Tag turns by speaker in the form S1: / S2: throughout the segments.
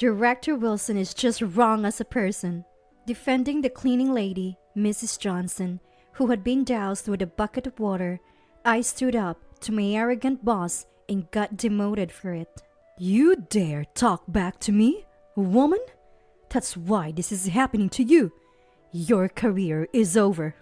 S1: Director Wilson is just wrong as a person. Defending the cleaning lady, Mrs. Johnson, who had been doused with a bucket of water, I stood up to my arrogant boss and got demoted for it. You dare talk back to me, woman? That's why this is happening to you. Your career is over.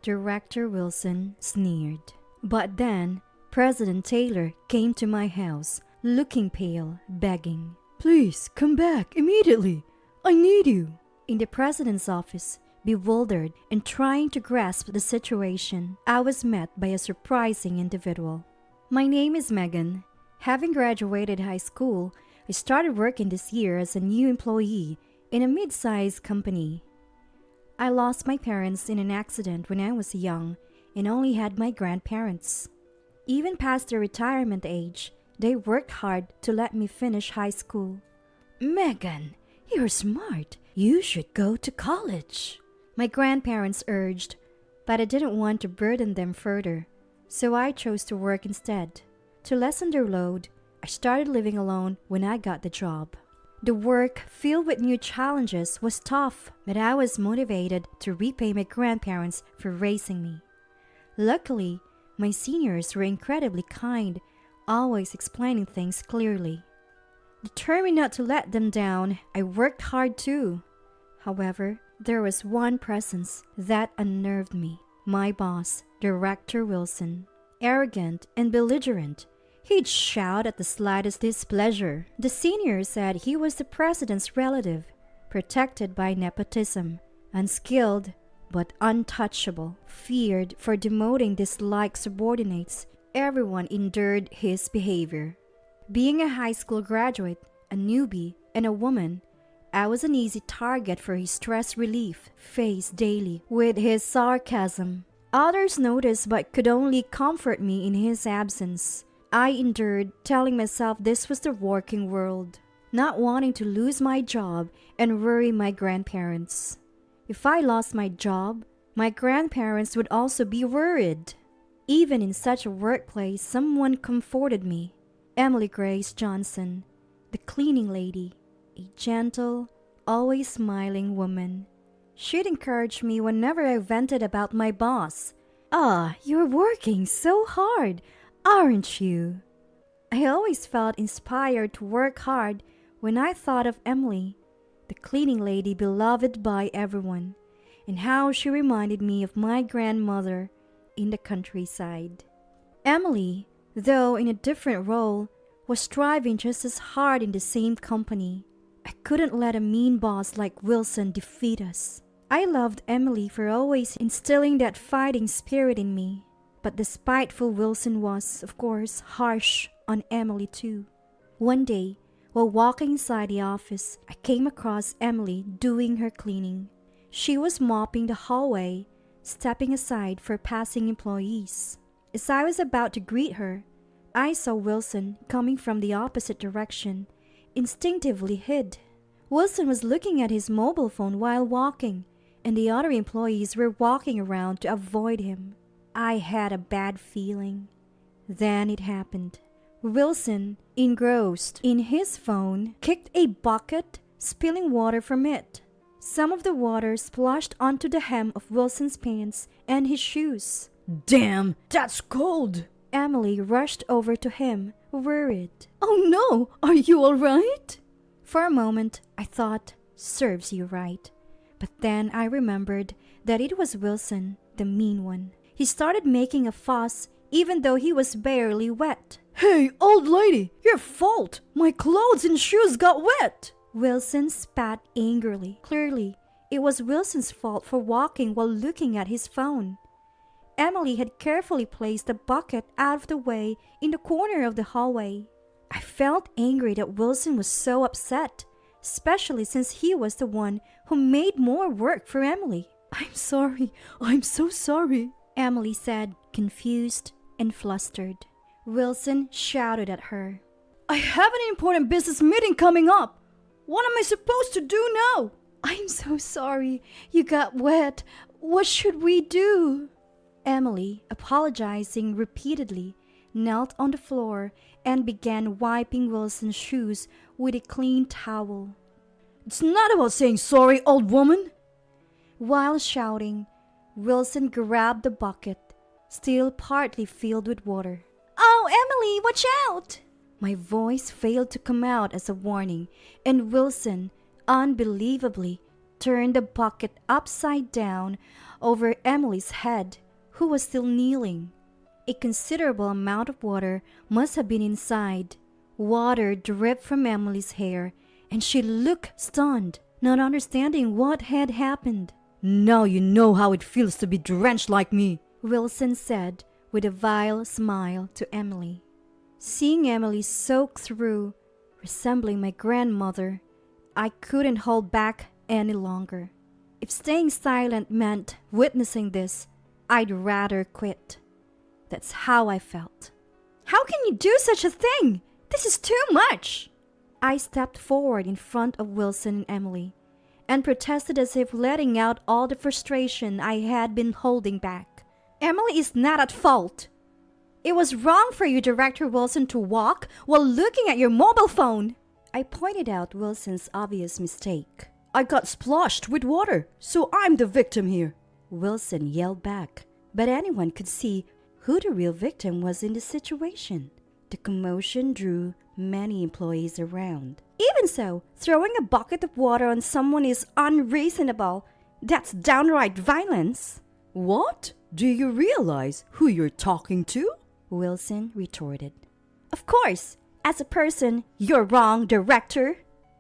S1: Director Wilson sneered. But then, President Taylor came to my house, looking pale, begging, "Please come back immediately. I need you." In the president's office, bewildered and trying to grasp the situation, I was met by a surprising individual. My name is Megan. Having graduated high school, I started working this year as a new employee in a mid-sized company. I lost my parents in an accident when I was young and only had my grandparents. Even past their retirement age, they worked hard to let me finish high school. "Megan, you're smart. You should go to college," my grandparents urged, but I didn't want to burden them further, so I chose to work instead. To lessen their load, I started living alone when I got the job. The work, filled with new challenges, was tough, but I was motivated to repay my grandparents for raising me. Luckily, my seniors were incredibly kind, always explaining things clearly. Determined not to let them down, I worked hard too. However, there was one presence that unnerved me. My boss, Director Wilson. Arrogant and belligerent, he'd shout at the slightest displeasure. The senior said he was the president's relative, protected by nepotism, unskilled but untouchable, feared for demoting disliked subordinates. Everyone endured his behavior. Being a high school graduate, a newbie, and a woman, I was an easy target for his stress relief, faced daily with his sarcasm. Others noticed but could only comfort me in his absence. I endured, telling myself this was the working world, not wanting to lose my job and worry my grandparents. If I lost my job, my grandparents would also be worried. Even in such a workplace, someone comforted me. Emily Grace Johnson, the cleaning lady, a gentle, always smiling woman. She'd encourage me whenever I vented about my boss. "Ah, you're working so hard, aren't you?" I always felt inspired to work hard when I thought of Emily, the cleaning lady beloved by everyone, and how she reminded me of my grandmother in the countryside. Emily, though in a different role, was striving just as hard in the same company. I couldn't let a mean boss like Wilson defeat us. I loved Emily for always instilling that fighting spirit in me. But the spiteful Wilson was, of course, harsh on Emily too. One day, while walking inside the office, I came across Emily doing her cleaning. She was mopping the hallway, stepping aside for passing employees. As I was about to greet her, I saw Wilson coming from the opposite direction, instinctively hid. Wilson was looking at his mobile phone while walking, and the other employees were walking around to avoid him. I had a bad feeling. Then it happened. Wilson, engrossed in his phone, kicked a bucket, spilling water from it. Some of the water splashed onto the hem of Wilson's pants and his shoes.
S2: "Damn, that's cold!"
S1: Emily rushed over to him, worried.
S2: "Oh no, are you all right?"
S1: For a moment, I thought, serves you right. But then I remembered that it was Wilson, the mean one. He started making a fuss, even though he was barely wet.
S2: "Hey, old lady, your fault! My clothes and shoes got wet!"
S1: Wilson spat angrily. Clearly, it was Wilson's fault for walking while looking at his phone. Emily had carefully placed the bucket out of the way in the corner of the hallway. I felt angry that Wilson was so upset, especially since he was the one who made more work for Emily.
S2: I'm so sorry,"
S1: Emily said, confused and flustered. Wilson shouted at her.
S2: "I have an important business meeting coming up. What am I supposed to do now?"
S1: "I'm so sorry. You got wet. What should we do?" Emily, apologizing repeatedly, knelt on the floor and began wiping Wilson's shoes with a clean towel.
S2: It's not about saying sorry, old woman.
S1: While shouting, Wilson grabbed the bucket, still partly filled with water.
S2: Oh, Emily, watch out!
S1: My voice failed to come out as a warning, and Wilson, unbelievably, turned the bucket upside down over Emily's head, who was still kneeling. A considerable amount of water must have been inside. Water dripped from Emily's hair, and she looked stunned, not understanding what had happened.
S2: Now you know how it feels to be drenched like me,
S1: Wilson said with a vile smile to Emily. Seeing Emily soaked through, resembling my grandmother, I couldn't hold back any longer. If staying silent meant witnessing this, I'd rather quit. That's how I felt.
S2: How can you do such a thing? This is too much.
S1: I stepped forward in front of Wilson and Emily and protested as if letting out all the frustration I had been holding back.
S2: Emily is not at fault. It was wrong for you, Director Wilson, to walk while looking at your mobile phone.
S1: I pointed out Wilson's obvious mistake.
S2: I got splashed with water, so I'm the victim here.
S1: Wilson yelled back, but anyone could see who the real victim was in the situation. The commotion drew many employees around.
S2: Even so, throwing a bucket of water on someone is unreasonable. That's downright violence.
S3: What? Do you realize who you're talking to?
S1: Wilson retorted.
S2: Of course, as a person, you're wrong, Director.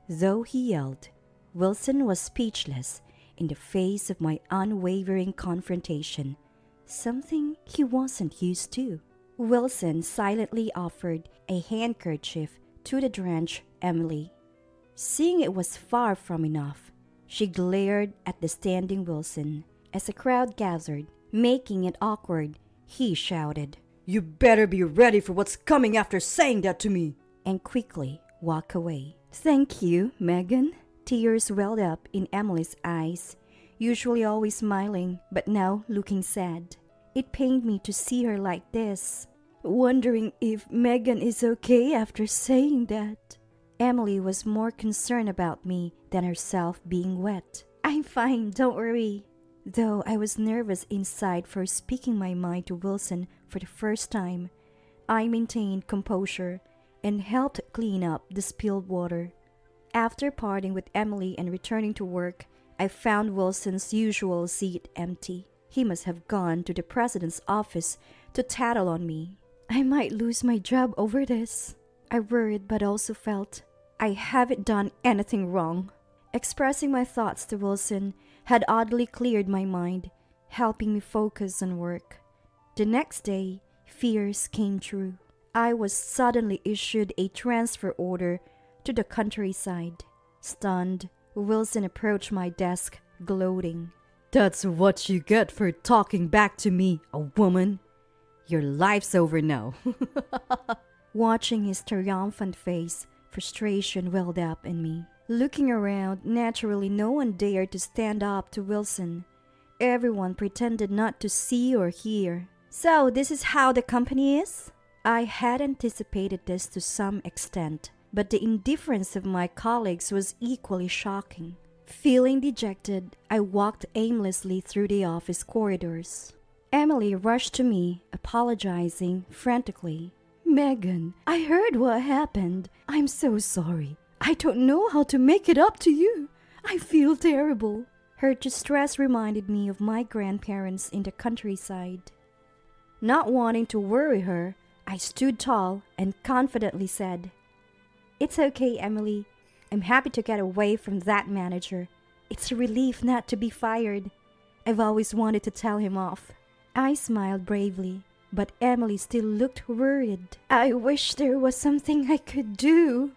S1: Though he yelled, Wilson was speechless in the face of my unwavering confrontation, something he wasn't used to. Wilson silently offered a handkerchief to the drenched Emily. Seeing it was far from enough, she glared at the standing Wilson. As a crowd gathered, making it awkward, he shouted,
S3: "You better be ready for what's coming after saying that to me,"
S1: and quickly walked away. Thank you, Megan. Tears welled up in Emily's eyes, usually always smiling, but now looking sad. It pained me to see her like this, wondering if Megan is okay after saying that. Emily was more concerned about me than herself being wet.
S2: I'm fine, don't worry.
S1: Though I was nervous inside for speaking my mind to Wilson for the first time, I maintained composure and helped clean up the spilled water. After parting with Emily and returning to work, I found Wilson's usual seat empty. He must have gone to the president's office to tattle on me. I might lose my job over this. I worried but also felt I haven't done anything wrong. Expressing my thoughts to Wilson had oddly cleared my mind, helping me focus on work. The next day, fears came true. I was suddenly issued a transfer order to the countryside. Stunned, Wilson approached my desk, gloating.
S3: "That's what you get for talking back to me, a woman. Your life's over now."
S1: Watching his triumphant face, frustration welled up in me. Looking around, naturally no one dared to stand up to Wilson. Everyone pretended not to see or hear.
S2: So, this is how the company is?
S1: I had anticipated this to some extent, but the indifference of my colleagues was equally shocking. Feeling dejected, I walked aimlessly through the office corridors. Emily rushed to me, apologizing frantically.
S2: Megan, I heard what happened. I'm so sorry. I don't know how to make it up to you. I feel terrible.
S1: Her distress reminded me of my grandparents in the countryside. Not wanting to worry her, I stood tall and confidently said, "It's okay, Emily. I'm happy to get away from that manager. It's a relief not to be fired. I've always wanted to tell him off." I smiled bravely, but Emily still looked worried.
S2: I wish there was something I could do.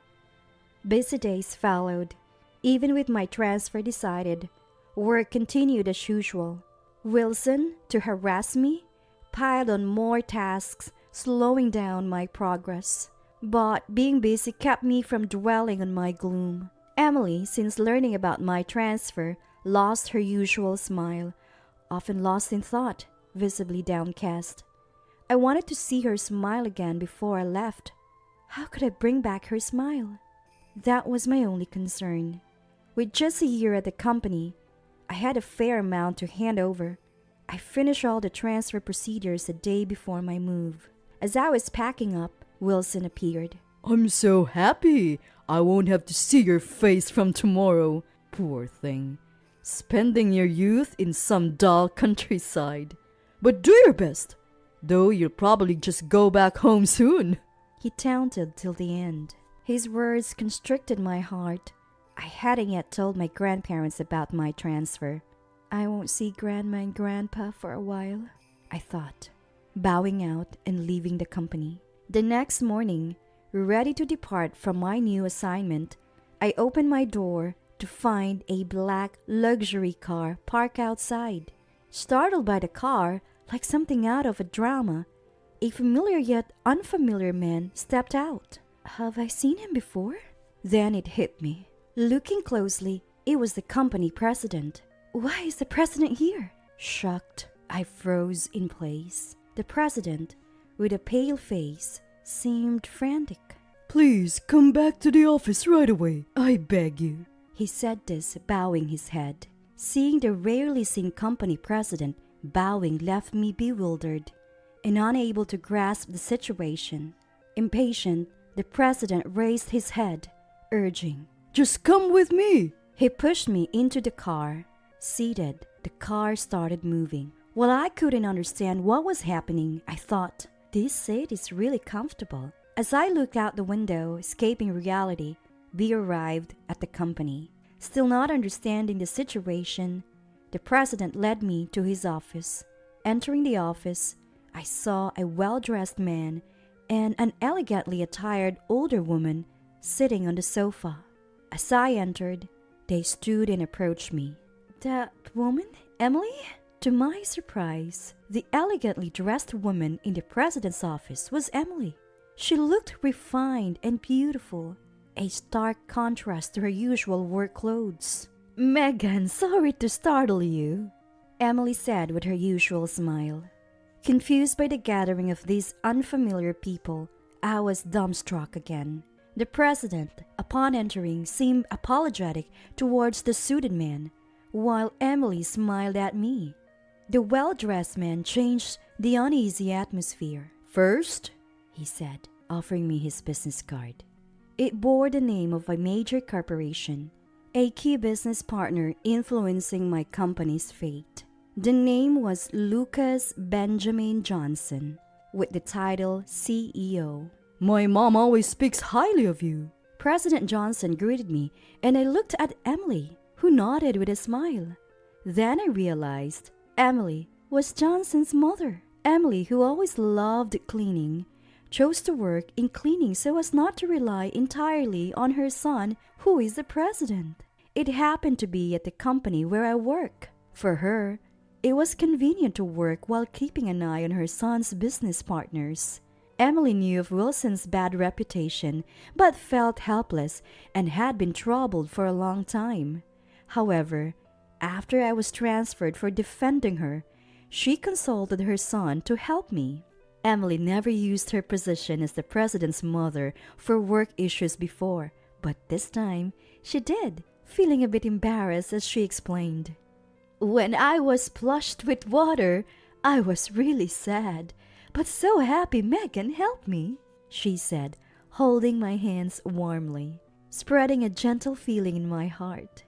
S1: Busy days followed. Even with my transfer decided, work continued as usual. Wilson, to harass me, piled on more tasks, slowing down my progress. But being busy kept me from dwelling on my gloom. Emily, since learning about my transfer, lost her usual smile, often lost in thought, visibly downcast. I wanted to see her smile again before I left.
S2: How could I bring back her smile? That was my only concern. With just a year at the company, I had a fair amount to hand over. I finished all the transfer procedures a day before my move. As I was packing up, Wilson appeared.
S3: I'm so happy. I won't have to see your face from tomorrow. Poor thing. Spending your youth in some dull countryside. But do your best. Though you'll probably just go back home soon.
S2: He taunted till the end. His words constricted my heart. I hadn't yet told my grandparents about my transfer. I won't see Grandma and Grandpa for a while, I thought, bowing out and leaving the company. The next morning, ready to depart from my new assignment, I opened my door to find a black luxury car parked outside. Startled by the car, like something out of a drama, a familiar yet unfamiliar man stepped out. Have I seen him before? Then it hit me. Looking closely, it was the company president. Why is the president here? Shocked, I froze in place. The president, with a pale face, seemed frantic.
S3: Please come back to the office right away. I beg you.
S2: He said this, bowing his head. Seeing the rarely seen company president bowing left me bewildered and unable to grasp the situation. Impatient, the president raised his head, urging,
S3: Just come with me.
S2: He pushed me into the car. Seated, the car started moving. While I couldn't understand what was happening, I thought, this seat is really comfortable. As I looked out the window, escaping reality, we arrived at the company. Still not understanding the situation, the president led me to his office. Entering the office, I saw a well-dressed man and an elegantly attired older woman sitting on the sofa. As I entered, they stood and approached me. That woman, Emily? To my surprise, the elegantly dressed woman in the president's office was Emily. She looked refined and beautiful, a stark contrast to her usual work clothes. Megan, sorry to startle you, Emily said with her usual smile. Confused by the gathering of these unfamiliar people, I was dumbstruck again. The president, upon entering, seemed apologetic towards the suited man, while Emily smiled at me. The well-dressed man changed the uneasy atmosphere.
S3: First,
S2: he said, offering me his business card. It bore the name of a major corporation, a key business partner influencing my company's fate. The name was Lucas Benjamin Johnson, with the title CEO.
S3: My mom always speaks highly of you.
S2: President Johnson greeted me, and I looked at Emily, who nodded with a smile. Then I realized Emily was Johnson's mother. Emily, who always loved cleaning, chose to work in cleaning so as not to rely entirely on her son, who is the president. It happened to be at the company where I work. For her, it was convenient to work while keeping an eye on her son's business partners. Emily knew of Wilson's bad reputation, but felt helpless and had been troubled for a long time. However, after I was transferred for defending her, she consulted her son to help me. Emily never used her position as the president's mother for work issues before, but this time she did, feeling a bit embarrassed as she explained. When I was splashed with water, I was really sad, but so happy Megan helped me, she said, holding my hands warmly, spreading a gentle feeling in my heart.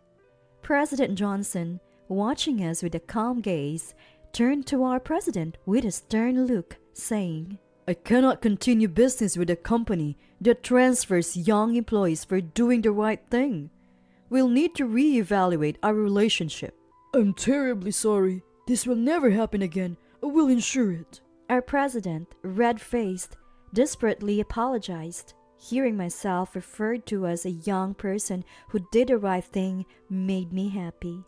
S2: President Johnson, watching us with a calm gaze, turned to our president with a stern look, saying,
S3: I cannot continue business with a company that transfers young employees for doing the right thing. We'll need to reevaluate our relationship. I'm terribly sorry. This will never happen again. I will ensure it.
S2: Our president, red-faced, desperately apologized. Hearing myself referred to as a young person who did the right thing made me happy.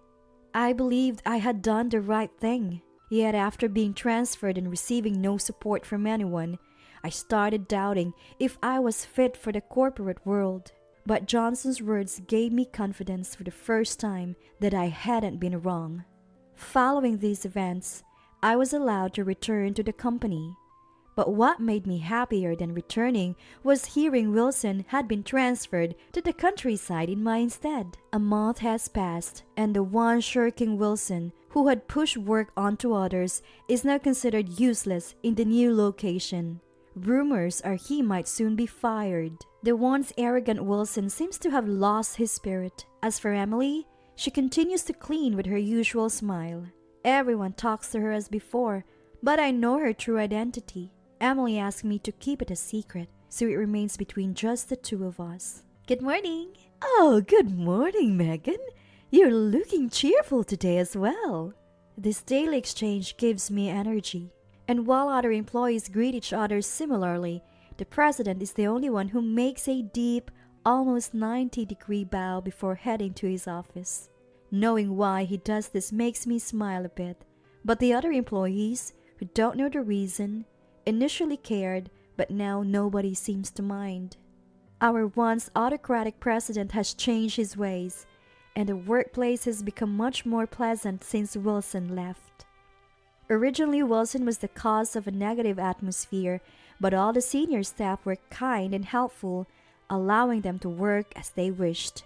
S2: I believed I had done the right thing. Yet after being transferred and receiving no support from anyone, I started doubting if I was fit for the corporate world. But Johnson's words gave me confidence for the first time that I hadn't been wrong. Following these events, I was allowed to return to the company. But what made me happier than returning was hearing Wilson had been transferred to the countryside in my stead. A month has passed, and the one shirking Wilson, who had pushed work onto others, is now considered useless in the new location. Rumors are he might soon be fired. The once arrogant Wilson seems to have lost his spirit. As for Emily, she continues to clean with her usual smile. Everyone talks to her as before, but I know her true identity. Emily asked me to keep it a secret, so it remains between just the two of us. Good morning!
S3: Oh, good morning, Megan. You're looking cheerful today as well.
S2: This daily exchange gives me energy. And while other employees greet each other similarly, the president is the only one who makes a deep, almost 90-degree bow before heading to his office. Knowing why he does this makes me smile a bit, but the other employees, who don't know the reason, initially cared, but now nobody seems to mind. Our once autocratic president has changed his ways, and the workplace has become much more pleasant since Wilson left. Originally, Wilson was the cause of a negative atmosphere, but all the senior staff were kind and helpful, allowing them to work as they wished.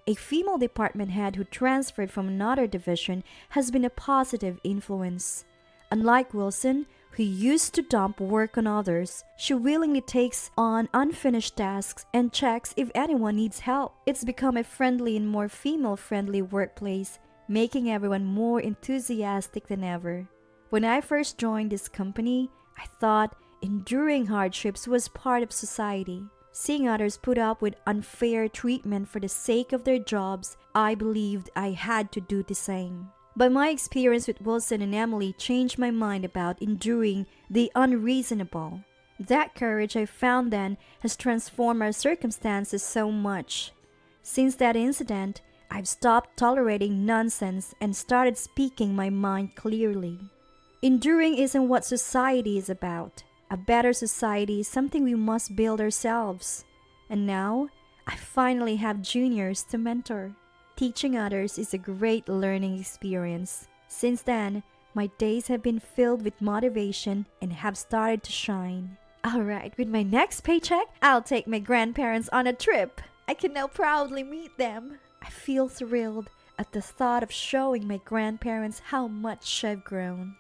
S2: A female department head who transferred from another division has been a positive influence. Unlike Wilson, who used to dump work on others, she willingly takes on unfinished tasks and checks if anyone needs help. It's become a friendly and more female-friendly workplace, making everyone more enthusiastic than ever. When I first joined this company, I thought enduring hardships was part of society. Seeing others put up with unfair treatment for the sake of their jobs, I believed I had to do the same. But my experience with Wilson and Emily changed my mind about enduring the unreasonable. That courage I found then has transformed our circumstances so much. Since that incident, I've stopped tolerating nonsense and started speaking my mind clearly. Enduring isn't what society is about. A better society is something we must build ourselves. And now, I finally have juniors to mentor. Teaching others is a great learning experience. Since then, my days have been filled with motivation and have started to shine. Alright, with my next paycheck, I'll take my grandparents on a trip. I can now proudly meet them. I feel thrilled at the thought of showing my grandparents how much I've grown.